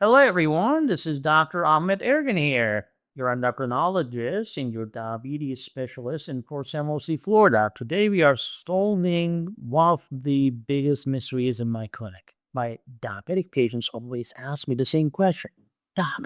Hello, everyone. This is Dr. Ahmed Ergan here, your endocrinologist and your diabetes specialist in Port St. Lucie, Florida. Today, we are solving one of the biggest mysteries in my clinic. My diabetic patients always ask me the same question: Doc,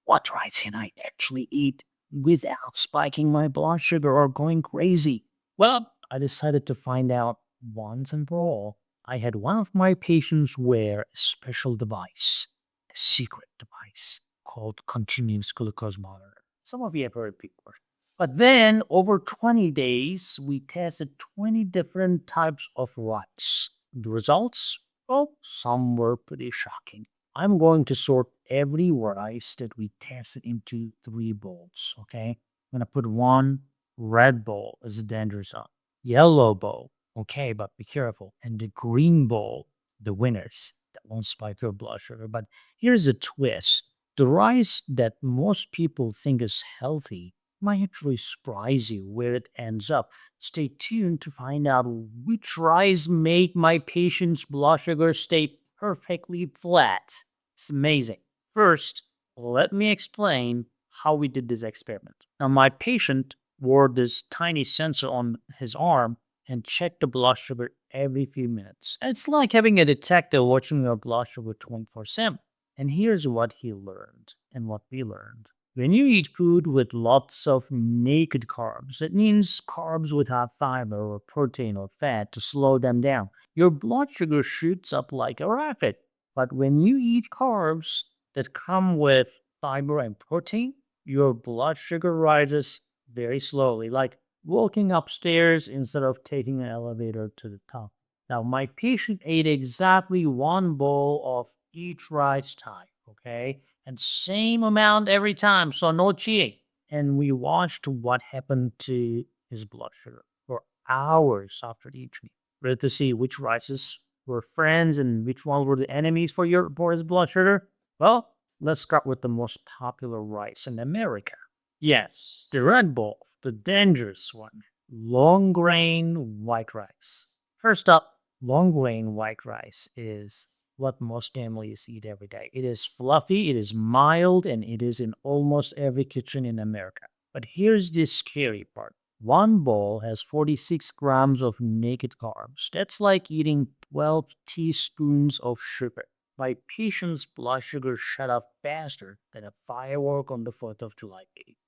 what rice can I actually eat without spiking my blood sugar or going crazy? Well, I decided to find out once and for all. I had one of my patients wear a special device, a secret device called continuous glucose monitor. Some of you have heard before. But then, over 20 days, we tested 20 different types of rice. The results? Well, some were pretty shocking. I'm going to sort every rice that we tested into three bowls, okay? I'm going to put one red bowl as a danger zone, yellow bowl, okay, but be careful, and the green bowl, the winners that won't spike your blood sugar. But here's a twist: the rice that most people think is healthy might actually surprise you where it ends up. Stay tuned to find out which rice made my patient's blood sugar stay perfectly flat. It's amazing. First, let me explain how we did this experiment. Now, my patient wore this tiny sensor on his arm and checked the blood sugar every few minutes. It's like having a detective watching your blood sugar 24/7. And here's what he learned and what we learned. When you eat food with lots of naked carbs, it means carbs without fiber or protein or fat to slow them down. Your blood sugar shoots up like a rocket. But when you eat carbs that come with fiber and protein, your blood sugar rises very slowly, like walking upstairs instead of taking an elevator to the top. Now, my patient ate exactly one bowl of each rice type, okay? And same amount every time, so no cheating. And we watched what happened to his blood sugar for hours after each meal. Ready to see which rices were friends and which ones were the enemies for his blood sugar? Well, let's start with the most popular rice in America. Yes, the Red Bull, the dangerous one. Long grain white rice. First up, long grain white rice is what most families eat every day. It is fluffy, it is mild, and it is in almost every kitchen in America. But here's the scary part: one bowl has 46 grams of naked carbs. That's like eating 12 teaspoons of sugar. My patient's blood sugar shut off faster than a firework on the 4th of July.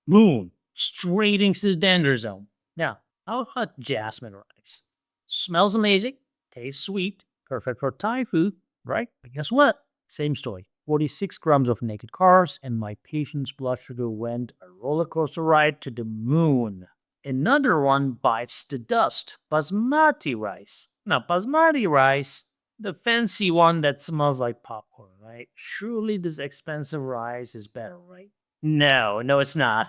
Boom! Straight into the danger zone. Now, how about jasmine rice? Smells amazing, tastes sweet, perfect for Thai food, right? But guess what? Same story. 46 grams of naked carbs, and my patient's blood sugar went a roller coaster ride to the moon. Another one bites the dust: basmati rice. Now, basmati rice, the fancy one that smells like popcorn, right? Surely this expensive rice is better, right? No, it's not.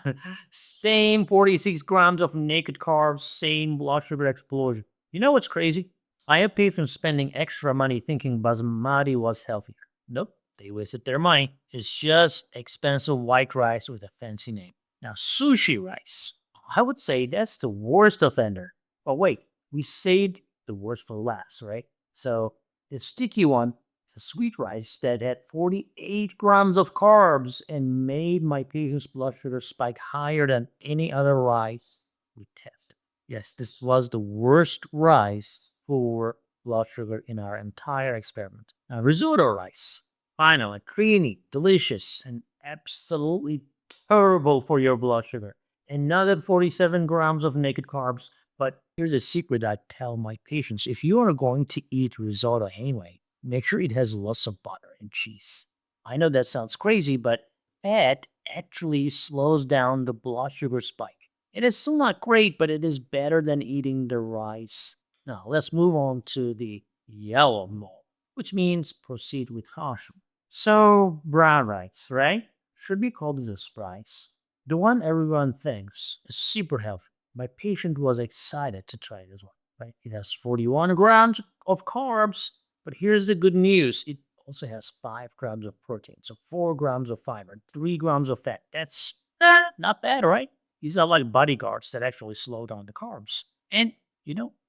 Same 46 grams of naked carbs, same blood sugar explosion. You know what's crazy? I have patients spending extra money thinking basmati was healthier. Nope, they wasted their money. It's just expensive white rice with a fancy name. Now, sushi rice, I would say that's the worst offender. But wait, we saved the worst for last, right? So, the sticky one, it's a sweet rice that had 48 grams of carbs and made my patient's blood sugar spike higher than any other rice we tested. Yes, this was the worst rice for blood sugar in our entire experiment. Now, risotto rice, finally, creamy, delicious, and absolutely terrible for your blood sugar. Another 47 grams of naked carbs. But here's a secret I tell my patients: if you are going to eat risotto anyway, make sure it has lots of butter and cheese. I know that sounds crazy, but fat actually slows down the blood sugar spike. It is still not great, but it is better than eating the rice. Now, let's move on to the yellow mold, which means proceed with caution. So, brown rice, right? Should be called as a surprise. The one everyone thinks is super healthy. My patient was excited to try it as well, right? It has 41 grams of carbs, but here's the good news: it also has 5 grams of protein, so 4 grams of fiber, 3 grams of fat. That's not bad, right? These are like bodyguards that actually slow down the carbs. And,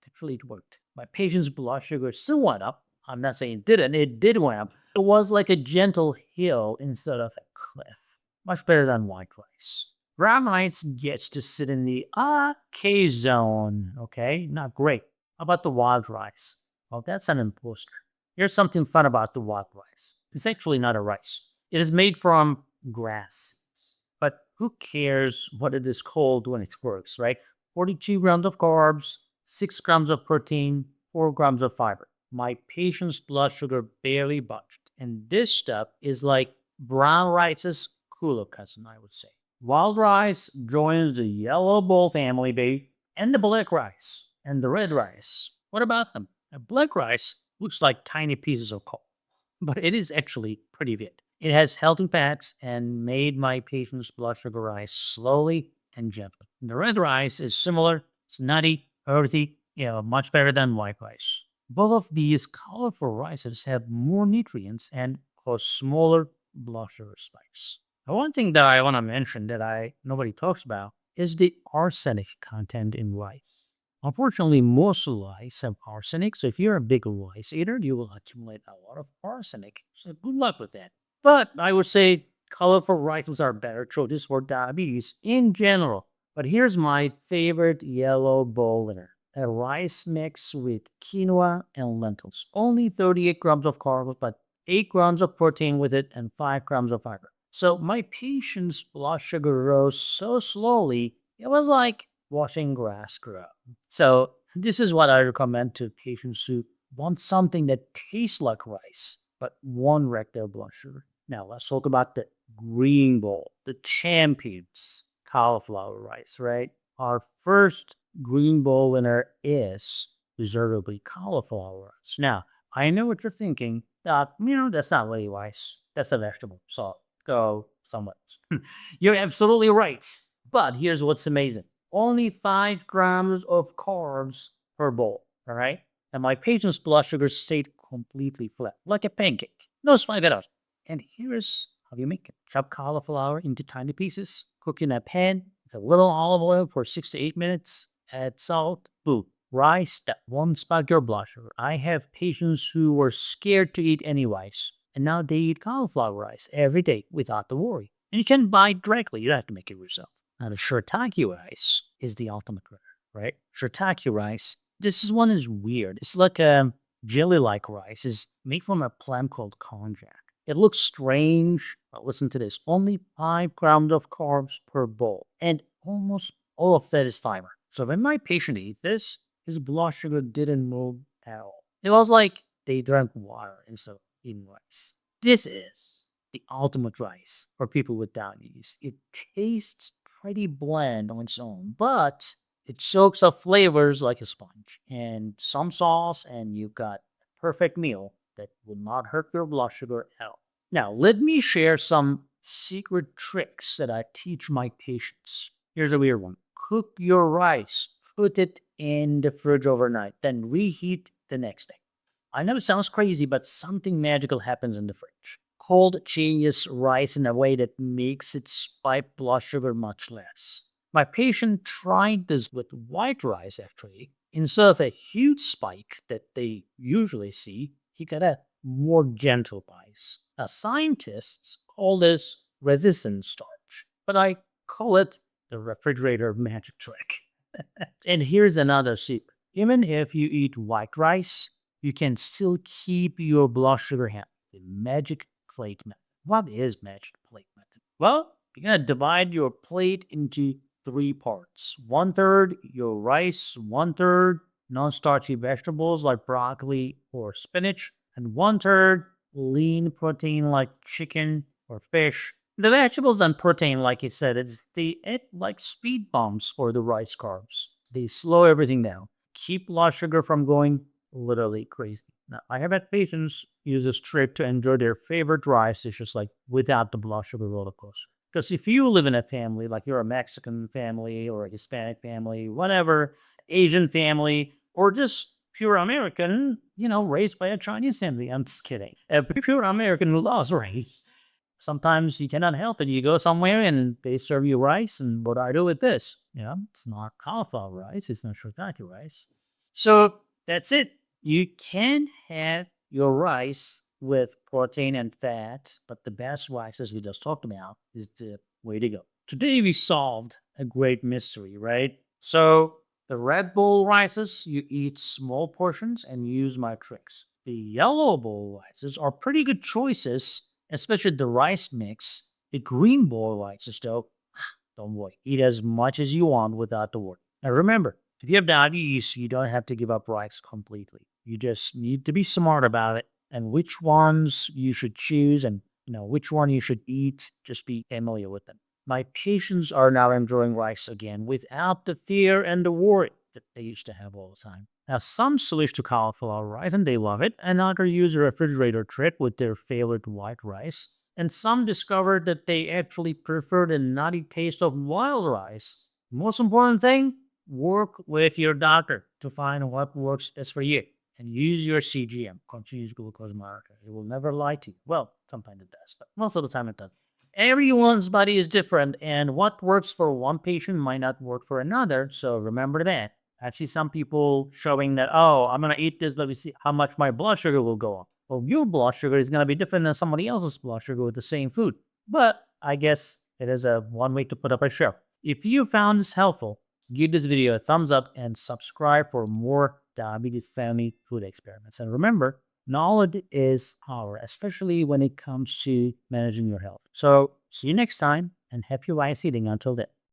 actually it worked. My patient's blood sugar still went up. I'm not saying it didn't, it did went up, It was like a gentle hill instead of a cliff. Much better than white rice. Brown rice gets to sit in the okay zone. Okay, not great. How about the wild rice? Well, that's an imposter. Here's something fun about the wild rice. It's actually not a rice. It is made from grass. But who cares what it is called when it works, right? 42 grams of carbs, 6 grams of protein, 4 grams of fiber. My patient's blood sugar barely budged. And this stuff is like brown rice's cooler cousin, I would say. Wild rice joins the yellow bowl family, baby, and the black rice, and the red rice. What about them? A black rice looks like tiny pieces of coal, but it is actually pretty fit. It has healthy fats and made my patient's blood sugar rise slowly and gently. The red rice is similar. It's nutty, earthy, much better than white rice. Both of these colorful rices have more nutrients and cause smaller blood sugar spikes. Now, one thing that I want to mention that I nobody talks about is the arsenic content in rice. Unfortunately, most rice have arsenic, so if you're a big rice eater, you will accumulate a lot of arsenic. So good luck with that. But I would say colorful rices are better choices for diabetes in general. But here's my favorite yellow bowl winner. A rice mix with quinoa and lentils. Only 38 grams of carbs, but 8 grams of protein with it and 5 grams of fiber. So my patient's blood sugar rose so slowly, it was like watching grass grow. So this is what I recommend to patients who want something that tastes like rice, but won't wreck their blood sugar. Now let's talk about the green bowl, the champions cauliflower rice, right? Our first green bowl winner is deservedly cauliflower rice. Now, I know what you're thinking. That's not really rice. That's a vegetable. So go somewhere else. You're absolutely right. But here's what's amazing. Only 5 grams of carbs per bowl. All right. And my patient's blood sugar stayed completely flat, like a pancake. No spike at all. And here's how you make it. Chop cauliflower into tiny pieces. Cook in a pan with a little olive oil for 6 to 8 minutes. Add salt. Boom. Rice that won't spike your blood sugar. I have patients who were scared to eat any rice, and now they eat cauliflower rice every day without the worry. And you can buy it directly. You don't have to make it yourself. Now, the Shirataki rice is the ultimate winner, right? Shirataki rice. This is one is weird. It's like a jelly-like rice. It's made from a plant called konjac. It looks strange, but listen to this. Only 5 grams of carbs per bowl, and almost all of that is fiber. So when my patient ate this, his blood sugar didn't move at all. It was like they drank water instead of eating rice. This is the ultimate rice for people with diabetes. It tastes pretty bland on its own, but it soaks up flavors like a sponge and some sauce, and you've got a perfect meal that will not hurt your blood sugar at all. Now, let me share some secret tricks that I teach my patients. Here's a weird one. Cook your rice, put it in the fridge overnight, then reheat the next day. I know it sounds crazy, but something magical happens in the fridge. Cold changes rice in a way that makes it spike blood sugar much less. My patient tried this with white rice actually. Instead of a huge spike that they usually see, he got a more gentle rise. Now, scientists call this resistant starch, but I call it the refrigerator magic trick. And here's another secret. Even if you eat white rice, you can still keep your blood sugar healthy. The magic plate method. What is magic plate method? Well, you're gonna divide your plate into 3 parts. 1/3 your rice, 1/3 non-starchy vegetables like broccoli or spinach, and 1/3 lean protein like chicken or fish. The vegetables and protein, like you said, it's like speed bumps for the rice carbs. They slow everything down, keep blood sugar from going literally crazy. Now, I have had patients use this trick to enjoy their favorite rice dishes like without the blood sugar roller coaster. Because if you live in a family, like you're a Mexican family or a Hispanic family, whatever, Asian family, or just pure American, raised by a Chinese family. I'm just kidding. A pure American who loves rice. Sometimes you cannot help it. You go somewhere and they serve you rice, and what do I do with this? It's not cauliflower rice, it's not shirataki rice. So that's it. You can have your rice with protein and fat, but the best rice, as we just talked about, is the way to go. Today we solved a great mystery, right? So the red bowl rices, you eat small portions and use my tricks. The yellow bowl rices are pretty good choices, especially the rice mix. The green bowl rices, though, don't worry. Eat as much as you want without the worry. And remember, if you have diabetes, you don't have to give up rice completely. You just need to be smart about it and which ones you should choose and which one you should eat. Just be familiar with them. My patients are now enjoying rice again without the fear and the worry that they used to have all the time. Now, some switch to cauliflower rice and they love it, and others use a refrigerator trick with their favorite white rice. And some discovered that they actually prefer the nutty taste of wild rice. Most important thing, work with your doctor to find what works best for you. And use your CGM, continuous glucose monitor. It will never lie to you. Well, sometimes it does, but most of the time it doesn't. Everyone's body is different, and what works for one patient might not work for another. So remember that. I see some people showing that, oh, I'm going to eat this. Let me see how much my blood sugar will go up. Well, your blood sugar is going to be different than somebody else's blood sugar with the same food. But I guess it is a one way to put up a show. If you found this helpful, give this video a thumbs up and subscribe for more diabetes family food experiments. And remember, knowledge is power, especially when it comes to managing your health. So see you next time and happy rice eating until then.